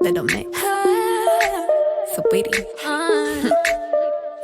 Little Mix. Sweetie.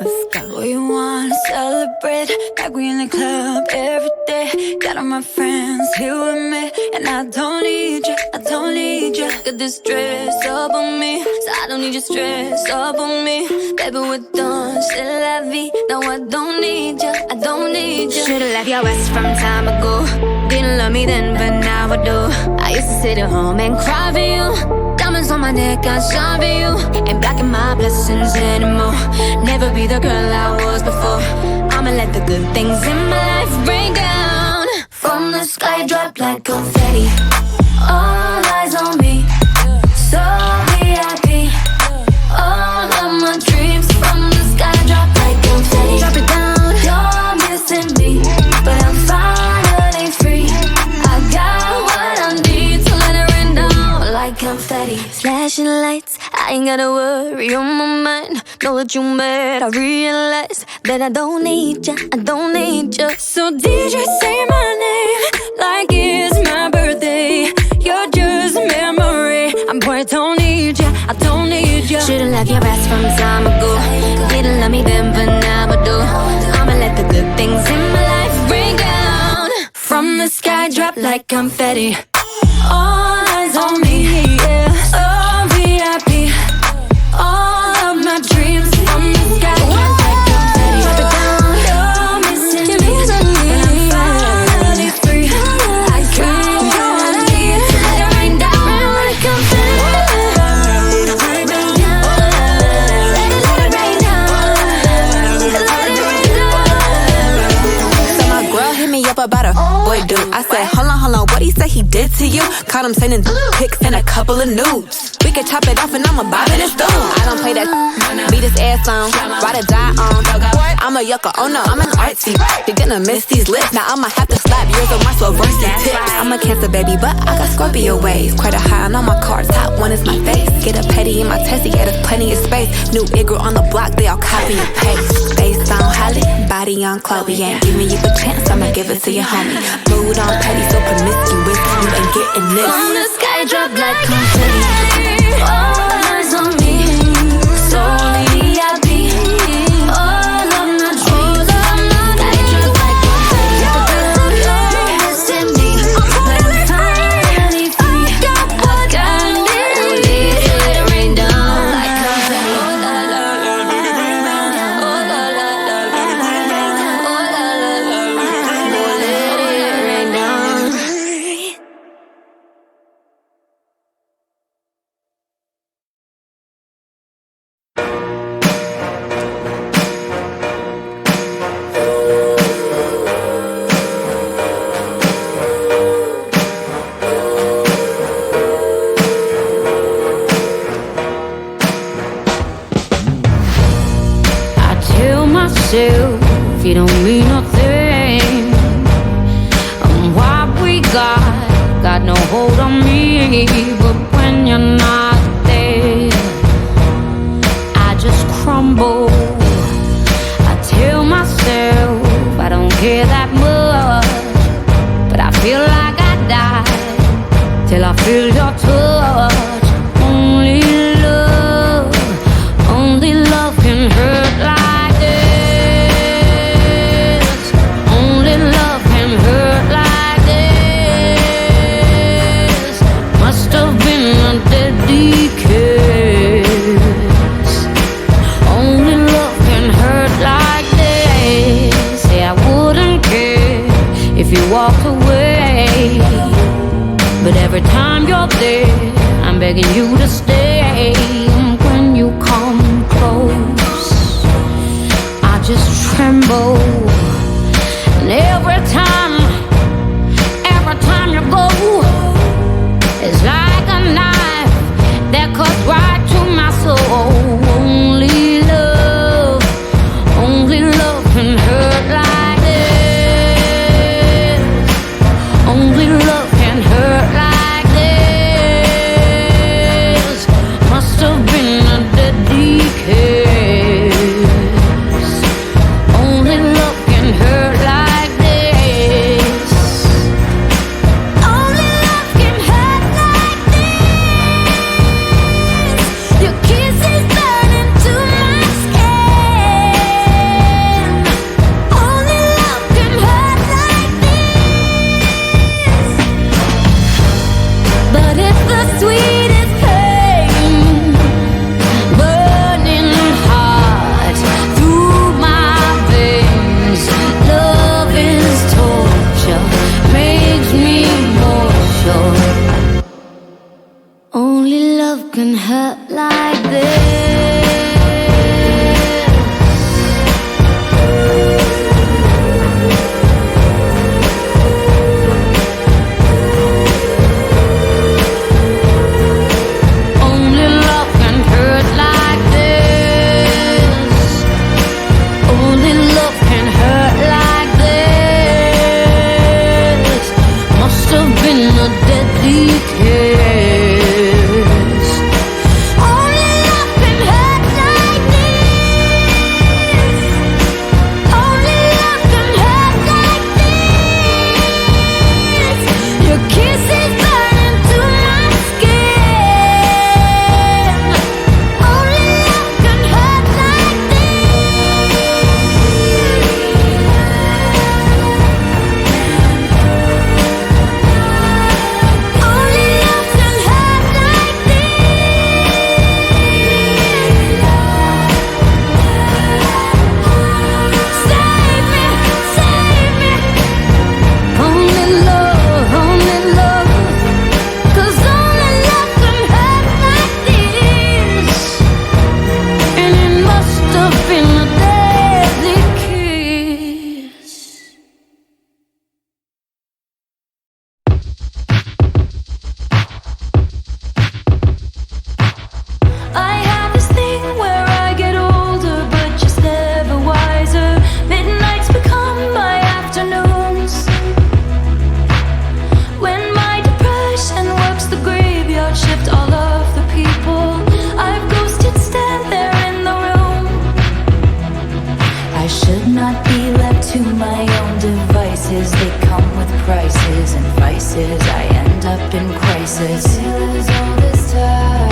Let's go. We wanna celebrate like we in the club every day. Got all my friends here with me, and I don't need you, I don't need you. Got this stress up on me, so I don't need your stress up on me. Baby, we're done, c'est la vie. No, I don't need you, I don't need you. Should've left your ass from time ago. Didn't love me then, but now I do. I used to sit at home and cry for you. Diamonds on my neck, I shine for you. Ain't blocking my blessings anymore. Never be the girl I was before. I'ma let the good things in my life rain down. From the sky, drop like confetti. All eyes on me, so VIP. All of my dreams from the sky, drop like confetti. Drop it down, you're missing me, but I'm finally free. I got what I need to let it rain down like confetti. Flashing lights, I ain't gotta worry on my mind. Know that you mad, I realize that I don't need ya, I don't need ya. So DJ, say my name like it's my birthday. You're just a memory, I don't need ya, I don't need ya. Should've left your ass from time ago. Didn't love me then, but now I do. I'ma let the good things in my life rain down. From the sky, drop like confetti. All eyes on me, yeah. So VIP. All of my dreams from the sky, drop like confetti. Drop it down, you're missing me, but I'm finally free. I got what I need to let it rain down like confetti. Let it rain down, let it rain down, let it rain down. So my girl hit me up about a boy dude. I said, hold on, what he say he did to you? Caught him sending pics and a couple of nudes. We could chop it off and I'ma bob it and stew. I don't play that beat his ass on, ride or die on. I'm a yucca, oh no, I'm an artsy. You're gonna miss these lips, now I'ma have to slap yours on my Swarovski tips. I'm a Cancer baby, but I got Scorpio waves. Quite a high on all my cards, top one is my face. Get a petty in my testy, yeah, there's plenty of space. New Igor on the block, they all copy and paste. Based on Holly, body on Chloe. Ain't giving you a chance, I'ma give it to your homie. Mood on petty, so promiscuous, you ain't getting this. From the sky, drop like confetti. All eyes on me, so VIP. All of my dreams from the sky, drop like confetti. You're missing me, but I'm finally free. I got what I need to let it rain down like confetti. Oh la la la la, oh la la la la, oh la la la la, oh let it rain down. I tell myself you don't mean nothing. What we got no hold on me. But when you're not there, I just crumble. I tell myself I don't care that much, but I feel like I die till I feel your touch. Only love can hurt like this. Only love can hurt like this. Must have been a deadly kiss. Only love can hurt like this. Say I wouldn't care if you walked away, but every time you're there, I'm begging you to stay. When you come close, I just tremble. And every time you go, it's like a knife that cuts right to my soul. Only love can hurt like this. Only love can hurt like this. Must have been a deadly kiss. Only love can hurt like this. Only love can hurt like can hurt like this. Only love can hurt like this. Only love can hurt like this. Must have been a deadly kiss. Only love can hurt like this. Only love can hurt like this. Your kiss is burning through my skin. Only love can hurt like Only love can hurt like Save me, save me. Only love, 'cause only love can hurt like this. And it must have been a deadly kiss. I have this thing where I get older, but just never wiser. Midnights become my afternoons. When my depression works the graveyard shift, all of the people I've ghosted stand there in the room. I should not be left to my own devices. They come with prices and vices. I end up in crisis. All this time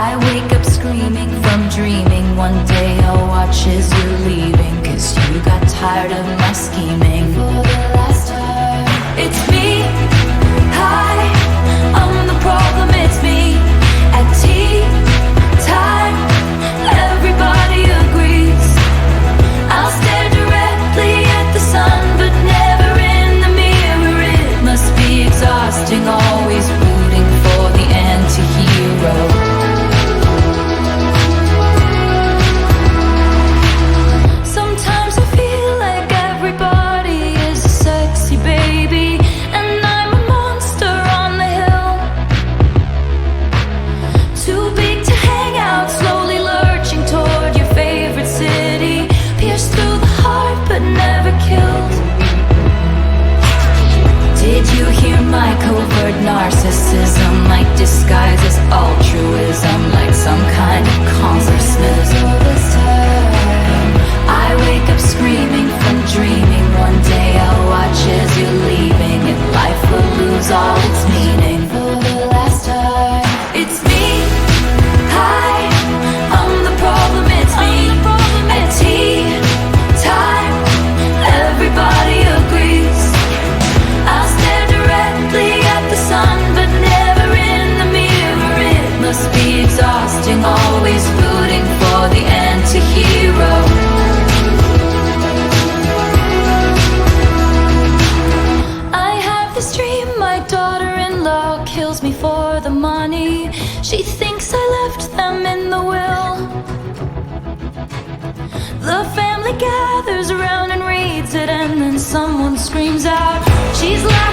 I wake up screaming from dreaming. One day I'll watch as you're leaving, 'cause you got tired of my scheming. For the last time, it's me. Hi, I'm the problem, it's me. At tea time, everybody agrees. I'll stare directly at the sun, but never in the mirror. It must be exhausting, always rooting for the anti-hero. Sometimes I feel like everybody is a sexy baby, and I'm a monster on the hill. Too big to hang out, slowly lurching toward your favorite city. Pierced through the heart, but never killed. Did you hear my covert narcissism? Like disguise as altruism, like some kind of consciousness. All this time I wake up screaming from dreaming. One day I'll watch as you're leaving, and life will lose all its meaning. For the last time, it's me. Hi, I'm the problem, it's me. At tea time, everybody agrees. I'll stare directly at the sun, but never in the mirror. It must be exhausting, always rooting for the anti-hero. I have this dream, my daughter-in-law kills me for the money. She thinks I left them in the will. The family gathers around and reads it, and then someone screams out, she's lying.